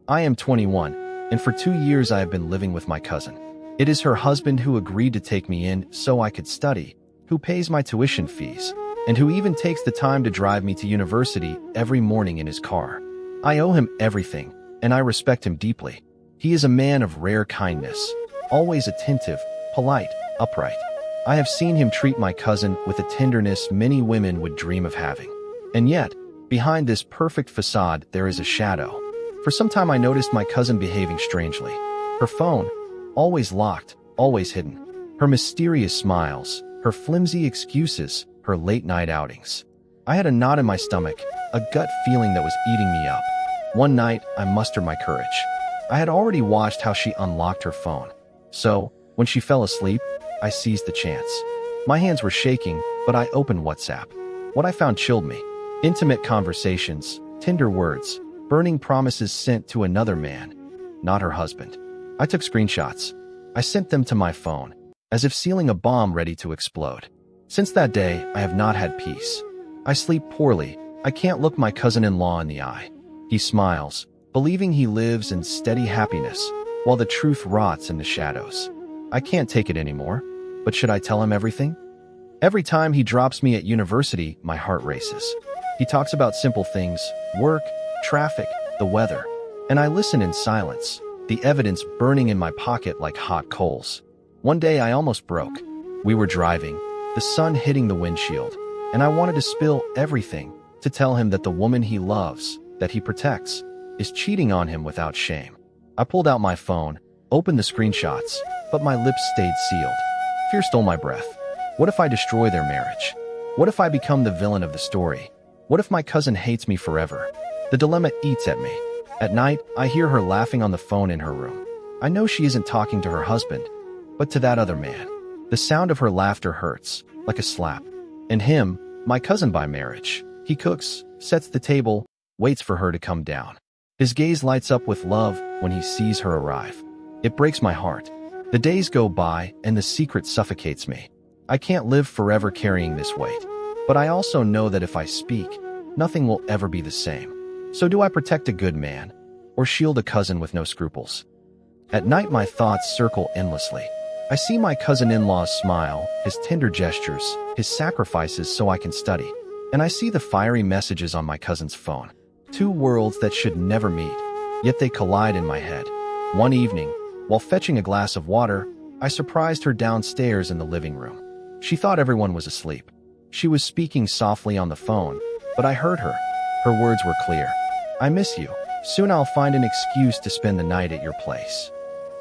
I am 21, and for 2 years I have been living with my cousin. It is her husband who agreed to take me in so I could study, who pays my tuition fees, and who even takes the time to drive me to university every morning in his car. I owe him everything, and I respect him deeply. He is a man of rare kindness, always attentive, polite, upright. I have seen him treat my cousin with a tenderness many women would dream of having. And yet, behind this perfect facade there is a shadow. For some time I noticed my cousin behaving strangely. Her phone, always locked, always hidden. Her mysterious smiles, her flimsy excuses, her late-night outings. I had a knot in my stomach, a gut feeling that was eating me up. One night, I mustered my courage. I had already watched how she unlocked her phone. So, when she fell asleep, I seized the chance. My hands were shaking, but I opened WhatsApp. What I found chilled me. Intimate conversations, tender words, burning promises sent to another man, not her husband. I took screenshots. I sent them to my phone, as if sealing a bomb ready to explode. Since that day, I have not had peace. I sleep poorly. I can't look my cousin-in-law in the eye. He smiles, believing he lives in steady happiness, while the truth rots in the shadows. I can't take it anymore, but should I tell him everything? Every time he drops me at university, my heart races. He talks about simple things, work, traffic, the weather, and I listen in silence, the evidence burning in my pocket like hot coals. One day I almost broke. We were driving, the sun hitting the windshield, and I wanted to spill everything, to tell him that the woman he loves, that he protects, is cheating on him without shame. I pulled out my phone, opened the screenshots, but my lips stayed sealed. Fear stole my breath. What if I destroy their marriage? What if I become the villain of the story? What if my cousin hates me forever? The dilemma eats at me. At night, I hear her laughing on the phone in her room. I know she isn't talking to her husband, but to that other man. The sound of her laughter hurts, like a slap. And him, my cousin by marriage, he cooks, sets the table, waits for her to come down. His gaze lights up with love when he sees her arrive. It breaks my heart. The days go by, and the secret suffocates me. I can't live forever carrying this weight. But I also know that if I speak, nothing will ever be the same. So do I protect a good man, or shield a cousin with no scruples? At night my thoughts circle endlessly. I see my cousin-in-law's smile, his tender gestures, his sacrifices so I can study. And I see the fiery messages on my cousin's phone. Two worlds that should never meet, yet they collide in my head. One evening, while fetching a glass of water, I surprised her downstairs in the living room. She thought everyone was asleep. She was speaking softly on the phone, but I heard her. Her words were clear. I miss you. Soon I'll find an excuse to spend the night at your place.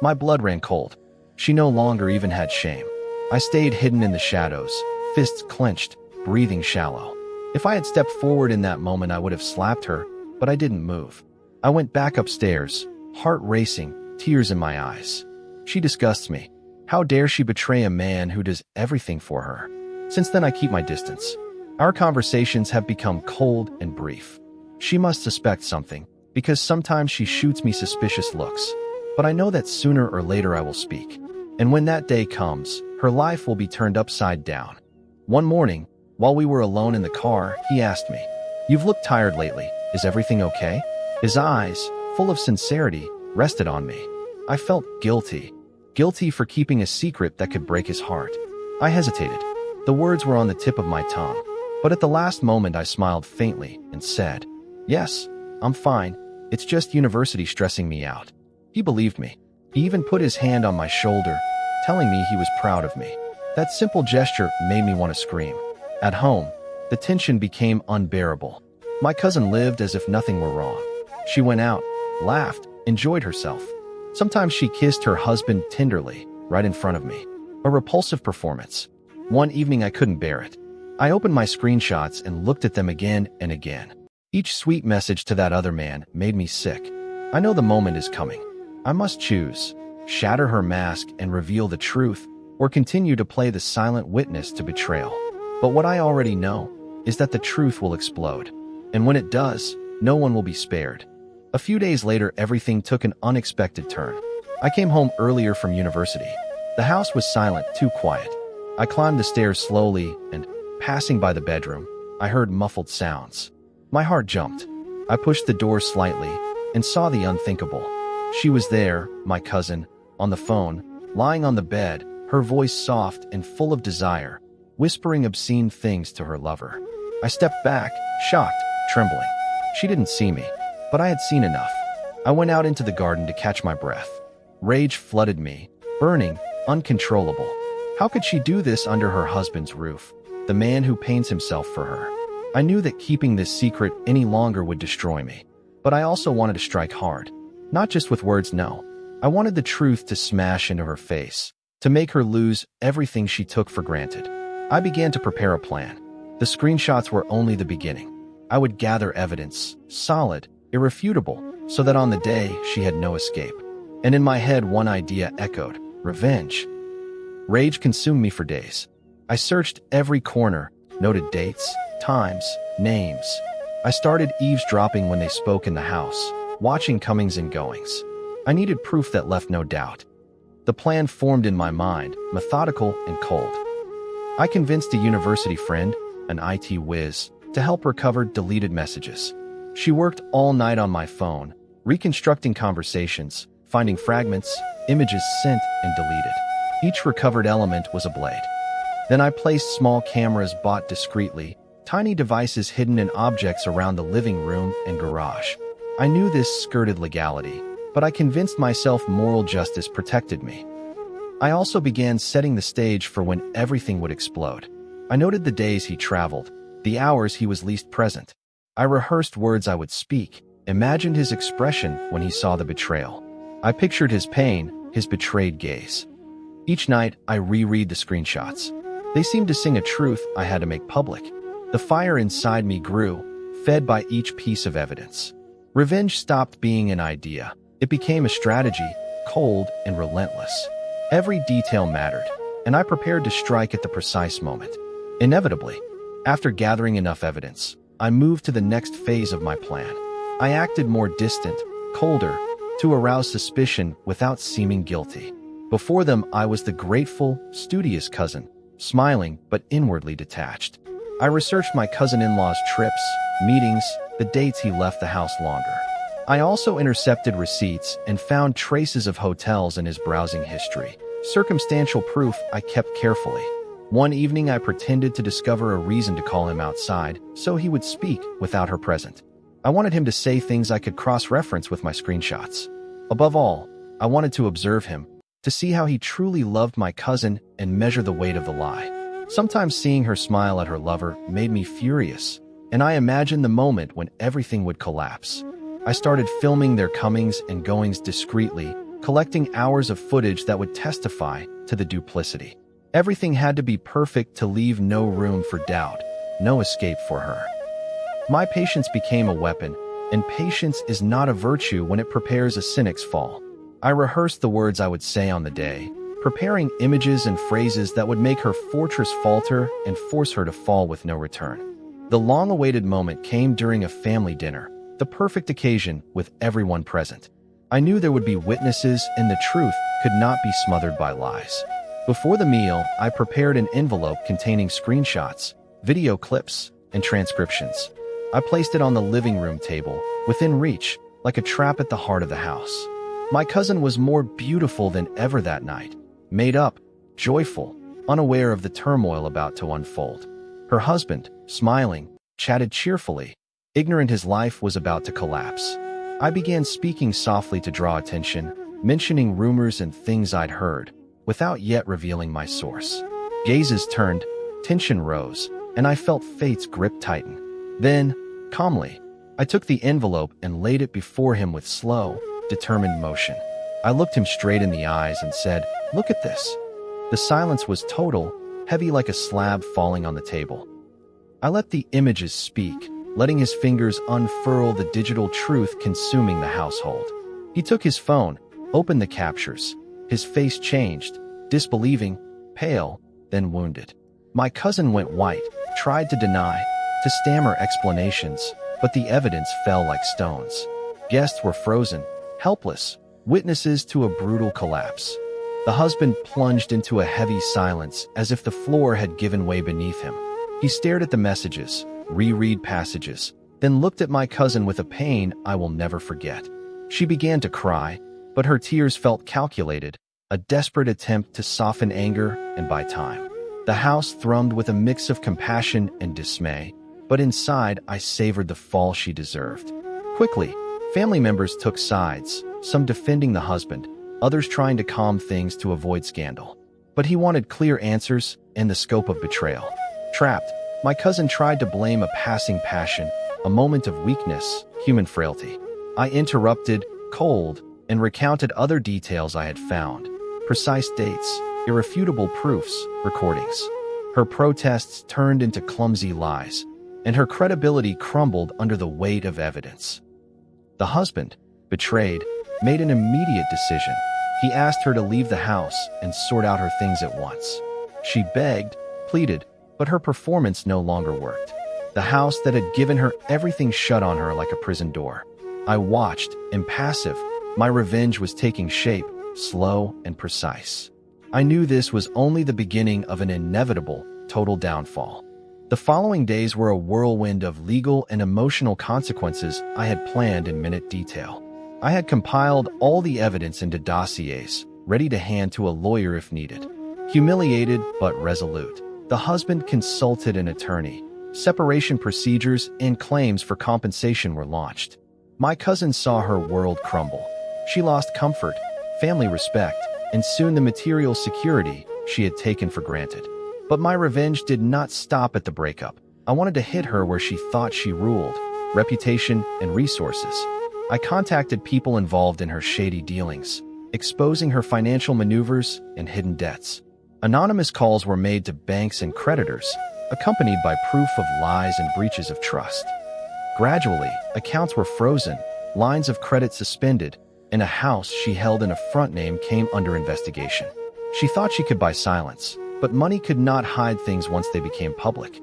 My blood ran cold. She no longer even had shame. I stayed hidden in the shadows, fists clenched, breathing shallow. If I had stepped forward in that moment, I would have slapped her, but I didn't move. I went back upstairs, heart racing, tears in my eyes. She disgusts me. How dare she betray a man who does everything for her? Since then, I keep my distance. Our conversations have become cold and brief. She must suspect something, because sometimes she shoots me suspicious looks. But I know that sooner or later I will speak. And when that day comes, her life will be turned upside down. One morning, while we were alone in the car, he asked me, "You've looked tired lately. Is everything okay?" His eyes, full of sincerity, rested on me. I felt guilty. Guilty for keeping a secret that could break his heart. I hesitated. The words were on the tip of my tongue. But at the last moment I smiled faintly and said, "Yes, I'm fine. It's just university stressing me out." He believed me. He even put his hand on my shoulder, telling me he was proud of me. That simple gesture made me want to scream. At home, the tension became unbearable. My cousin lived as if nothing were wrong. She went out, laughed, enjoyed herself. Sometimes she kissed her husband tenderly, right in front of me. A repulsive performance. One evening I couldn't bear it. I opened my screenshots and looked at them again and again. Each sweet message to that other man made me sick. I know the moment is coming. I must choose, shatter her mask and reveal the truth, or continue to play the silent witness to betrayal. But what I already know is that the truth will explode. And when it does, no one will be spared. A few days later, everything took an unexpected turn. I came home earlier from university. The house was silent, too quiet. I climbed the stairs slowly, and, passing by the bedroom, I heard muffled sounds. My heart jumped. I pushed the door slightly, and saw the unthinkable. She was there, my cousin, on the phone, lying on the bed, her voice soft and full of desire, whispering obscene things to her lover. I stepped back, shocked, trembling. She didn't see me, but I had seen enough. I went out into the garden to catch my breath. Rage flooded me, burning, uncontrollable. How could she do this under her husband's roof, the man who pains himself for her? I knew that keeping this secret any longer would destroy me, but I also wanted to strike hard. Not just with words, no. I wanted the truth to smash into her face, to make her lose everything she took for granted. I began to prepare a plan. The screenshots were only the beginning. I would gather evidence, solid, irrefutable, so that on the day she had no escape. And in my head, one idea echoed: revenge. Rage consumed me for days. I searched every corner, noted dates, times, names. I started eavesdropping when they spoke in the house, watching comings and goings. I needed proof that left no doubt. The plan formed in my mind, methodical and cold. I convinced a university friend, an IT whiz, to help recover deleted messages. She worked all night on my phone, reconstructing conversations, finding fragments, images sent and deleted. Each recovered element was a blade. Then I placed small cameras bought discreetly, tiny devices hidden in objects around the living room and garage. I knew this skirted legality, but I convinced myself moral justice protected me. I also began setting the stage for when everything would explode. I noted the days he traveled, the hours he was least present. I rehearsed words I would speak, imagined his expression when he saw the betrayal. I pictured his pain, his betrayed gaze. Each night, I reread the screenshots. They seemed to sing a truth I had to make public. The fire inside me grew, fed by each piece of evidence. Revenge stopped being an idea. It became a strategy, cold and relentless. Every detail mattered, and I prepared to strike at the precise moment. Inevitably, after gathering enough evidence, I moved to the next phase of my plan. I acted more distant, colder, to arouse suspicion without seeming guilty. Before them, I was the grateful, studious cousin, smiling but inwardly detached. I researched my cousin-in-law's trips, meetings, the dates he left the house longer. I also intercepted receipts and found traces of hotels in his browsing history, circumstantial proof I kept carefully. One evening, I pretended to discover a reason to call him outside, so he would speak without her present. I wanted him to say things I could cross-reference with my screenshots. Above all, I wanted to observe him, to see how he truly loved my cousin and measure the weight of the lie. Sometimes seeing her smile at her lover made me furious, and I imagined the moment when everything would collapse. I started filming their comings and goings discreetly, collecting hours of footage that would testify to the duplicity. Everything had to be perfect to leave no room for doubt, no escape for her. My patience became a weapon, and patience is not a virtue when it prepares a cynic's fall. I rehearsed the words I would say on the day, preparing images and phrases that would make her fortress falter and force her to fall with no return. The long-awaited moment came during a family dinner, the perfect occasion with everyone present. I knew there would be witnesses and the truth could not be smothered by lies. Before the meal, I prepared an envelope containing screenshots, video clips, and transcriptions. I placed it on the living room table, within reach, like a trap at the heart of the house. My cousin was more beautiful than ever that night, made up, joyful, unaware of the turmoil about to unfold. Her husband, smiling, chatted cheerfully, ignorant his life was about to collapse. I began speaking softly to draw attention, mentioning rumors and things I'd heard, without yet revealing my source. Gazes turned, tension rose, and I felt fate's grip tighten. Then, calmly, I took the envelope and laid it before him with slow, determined motion. I looked him straight in the eyes and said, "Look at this." The silence was total, heavy like a slab falling on the table. I let the images speak, letting his fingers unfurl the digital truth consuming the household. He took his phone, opened the captures. His face changed, disbelieving, pale, then wounded. My cousin went white, tried to deny, to stammer explanations, but the evidence fell like stones. Guests were frozen, helpless, witnesses to a brutal collapse. The husband plunged into a heavy silence as if the floor had given way beneath him. He stared at the messages, reread passages, then looked at my cousin with a pain I will never forget. She began to cry, but her tears felt calculated, a desperate attempt to soften anger, and by time. The house thrummed with a mix of compassion and dismay, but inside I savored the fall she deserved. Quickly, family members took sides, some defending the husband, others trying to calm things to avoid scandal. But he wanted clear answers and the scope of betrayal. Trapped, my cousin tried to blame a passing passion, a moment of weakness, human frailty. I interrupted, cold, and recounted other details I had found. Precise dates, irrefutable proofs, recordings. Her protests turned into clumsy lies, and her credibility crumbled under the weight of evidence. The husband, betrayed, made an immediate decision. He asked her to leave the house and sort out her things at once. She begged, pleaded, but her performance no longer worked. The house that had given her everything shut on her like a prison door. I watched, impassive. My revenge was taking shape, slow and precise. I knew this was only the beginning of an inevitable, total downfall. The following days were a whirlwind of legal and emotional consequences I had planned in minute detail. I had compiled all the evidence into dossiers, ready to hand to a lawyer if needed. Humiliated but resolute, the husband consulted an attorney. Separation procedures and claims for compensation were launched. My cousin saw her world crumble. She lost comfort, family respect, and soon the material security she had taken for granted. But my revenge did not stop at the breakup. I wanted to hit her where she thought she ruled, reputation and resources. I contacted people involved in her shady dealings, exposing her financial maneuvers and hidden debts. Anonymous calls were made to banks and creditors, accompanied by proof of lies and breaches of trust. Gradually, accounts were frozen, lines of credit suspended, and a house she held in a front name came under investigation. She thought she could buy silence, but money could not hide things once they became public.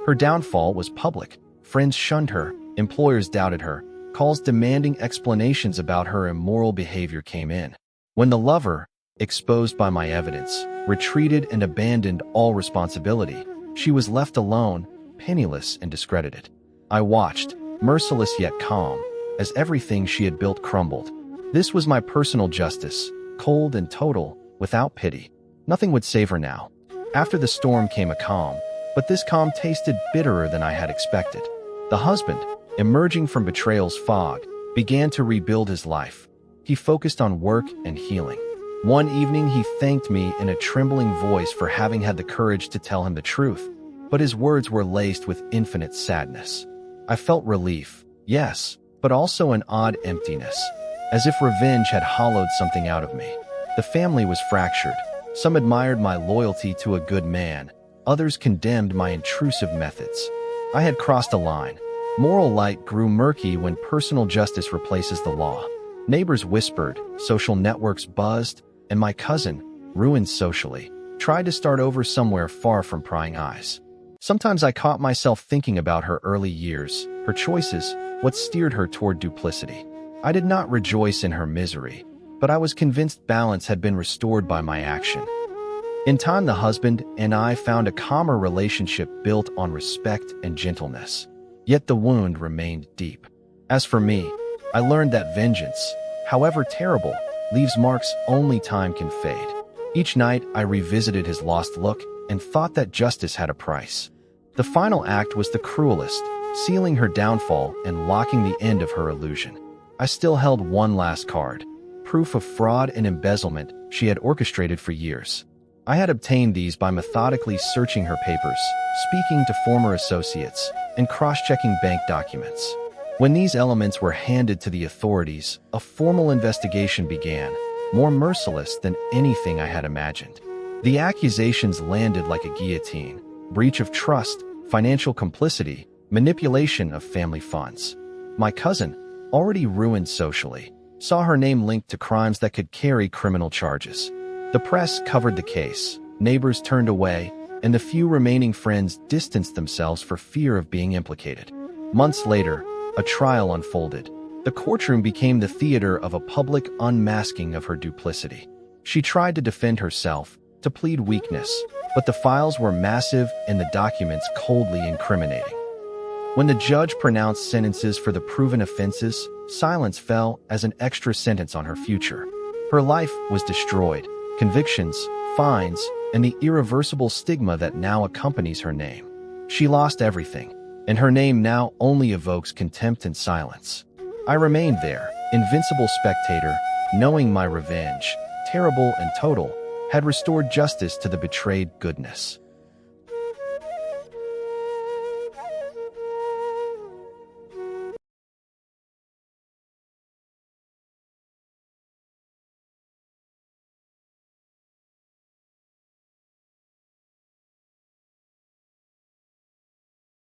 Her downfall was public. Friends shunned her, employers doubted her, calls demanding explanations about her immoral behavior came in. When the lover, exposed by my evidence, retreated and abandoned all responsibility, she was left alone, penniless and discredited. I watched, merciless yet calm, as everything she had built crumbled. This was my personal justice, cold and total, without pity. Nothing would save her now. After the storm came a calm, but this calm tasted bitterer than I had expected. The husband, emerging from betrayal's fog, began to rebuild his life. He focused on work and healing. One evening he thanked me in a trembling voice for having had the courage to tell him the truth, but his words were laced with infinite sadness. I felt relief, yes, but also an odd emptiness, as if revenge had hollowed something out of me. The family was fractured. Some admired my loyalty to a good man, others condemned my intrusive methods. I had crossed a line. Moral light grew murky when personal justice replaces the law. Neighbors whispered, social networks buzzed, and my cousin, ruined socially, tried to start over somewhere far from prying eyes. Sometimes I caught myself thinking about her early years, her choices, what steered her toward duplicity. I did not rejoice in her misery, but I was convinced balance had been restored by my action. In time, the husband and I found a calmer relationship built on respect and gentleness. Yet the wound remained deep. As for me, I learned that vengeance, however terrible, leaves marks only time can fade. Each night, I revisited his lost look and thought that justice had a price. The final act was the cruelest, sealing her downfall and locking the end of her illusion. I still held one last card, proof of fraud and embezzlement she had orchestrated for years. I had obtained these by methodically searching her papers, speaking to former associates, and cross-checking bank documents. When these elements were handed to the authorities, a formal investigation began, more merciless than anything I had imagined. The accusations landed like a guillotine: breach of trust, financial complicity, manipulation of family funds. My cousin, already ruined socially, saw her name linked to crimes that could carry criminal charges. The press covered the case, neighbors turned away, and the few remaining friends distanced themselves for fear of being implicated. Months later, a trial unfolded. The courtroom became the theater of a public unmasking of her duplicity. She tried to defend herself, to plead weakness, but the files were massive and the documents coldly incriminating. When the judge pronounced sentences for the proven offenses, silence fell as an extra sentence on her future. Her life was destroyed, convictions, fines, and the irreversible stigma that now accompanies her name. She lost everything, and her name now only evokes contempt and silence. I remained there, invincible spectator, knowing my revenge, terrible and total, had restored justice to the betrayed goodness.